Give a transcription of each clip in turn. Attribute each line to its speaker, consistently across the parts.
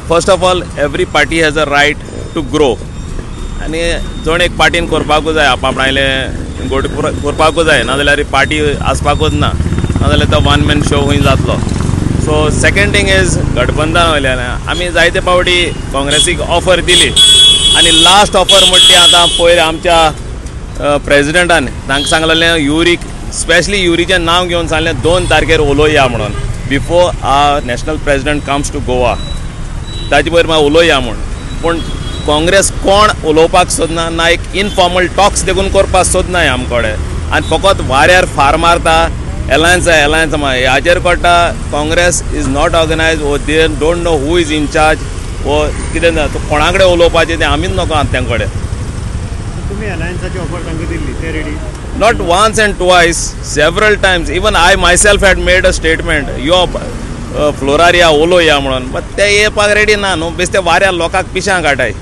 Speaker 1: First of all every party has a right to grow आनी जण एक पार्टीन करपाकूच जाय आपणायलें गोड करपाकूच जाय नाजाल्यार पार्टी आसपाकूच ना नाजाल्यार तो वन मॅन शो खंय जातलो. सो सेकंड थिंग इज गठबंधन वयल्यान आमी जायते फावटी काँग्रेसीक ऑफर दिली आनी लास्ट ऑफर म्हणटी आतां पयर आमच्या प्रेजिडेंटान तांकां सांगलेलें युरीक स्पेशली युरीचें नांव घेवन सांगलें 2 तारखेर उलोवया म्हणून before our national president comes to Goa. ताचे पयर म्हाका उलोवया म्हूण पूण काँग्रेस कोण उलोवपाक सोदना ना एक इनफॉर्मल टॉक्स देखून करपाक सोदना आमचे कडेन आनी फकत वाऱ्यार फार मारता एलायन्स हाचेर कोट्टा. काँग्रेस इज नॉट ऑर्गनायज वो they don't know who is in charge वो कितें ना कोणा कडेन उलोवपाचें तें आमीच नको आतां तेंचे कडेन.
Speaker 2: तुमी अलायन्साची ऑफर तांकां दिल्ली ते ready?
Speaker 1: Not once and twice, several times. Even I myself had made a statement. यो फ्लोरार या उलो या म्हणून बट ते येवपाक रेडी ना न्हू बेश्टे वाऱ्यार लोकांक पिशां काटाय.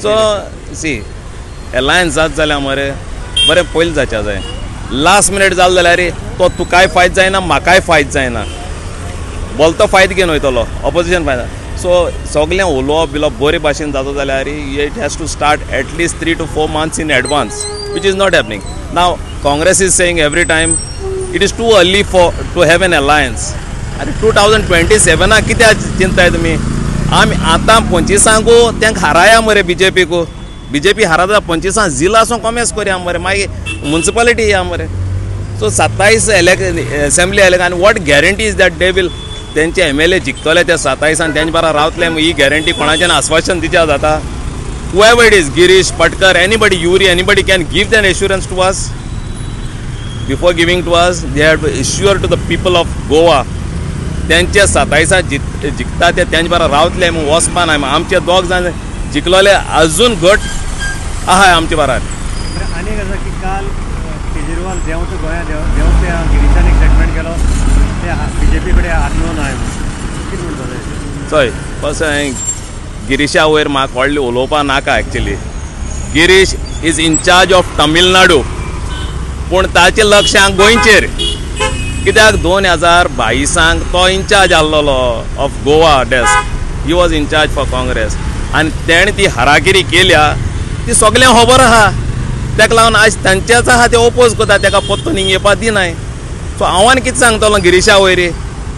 Speaker 1: सो सी एलायन्स जात जाल्यार मरे बरें पयलीं जावचें जाय. लास्ट मिनीट जालो जाल्यार तो तुकाय फायद जायना म्हाकाय फायद जायना. बोलतो फायद घेवन वयतलो ऑपोजिशन फायद. सो सगळें उलोवप बिलोवप बरे भाशेन जाता जाल्यार it has to start at least 3 to 4 months in advance, which is not happening. Now Congress is saying every time it is too early to have an alliance. आणि 2027 कित्या चिंताय तुमी? आमी आतां 25 तांकां हाराया मरे बीजेपी हारता 25 जिल्लासून कॉमेस करया मरे मागीर म्युनिसिपालिटी या मरे. सो 27 असेंब्ली इलेक्शन आनी what guarantee is that they will तेंचे MLA जिखतले ते 27 आनी तेंचे बारा रावतले ही गॅरंटी कोणाच्यान आश्वासन दिच्या जाता? whoever it is, Girish, Patkar, anybody, Yuri, anybody can give that assurance to us. Before giving to us, they have to assure to the people of Goa. त्यांचे 27 जिखता ते तेंचे बारा रावतले वचपा ना. आमचे 2 जाण जिखलोले अजून घट आहाय आमचे बारा.
Speaker 2: आनी एक आसा की काल केजरीवाल देंवतो गोंयांत देंवतो त्या गिरीशान एक स्टेटमेंट केलो ते BJP कडेन आत्मो ना कितें म्हणटा?
Speaker 1: चोय फर्स्ट गिरीशा वयर म्हाका व्हडलें उलोवपा नाका actually. Girish is in charge of Tamil Nadu पूण ताचें लक्ष हांगा गोंयचेर कित्याक 2022 तो इनचार्ज आसलोलो of Goa desk. He was in charge for Congress आनी तेणें ती हारागिरी केल्या ती सगळें खबर आहा. ताका लागून आज तांचेच आहा ते ओपोज करता ताका पत्तो हिंग येवपा दिनाय. सो हांव आनी कितें सांगतलो गिरीशा वयरी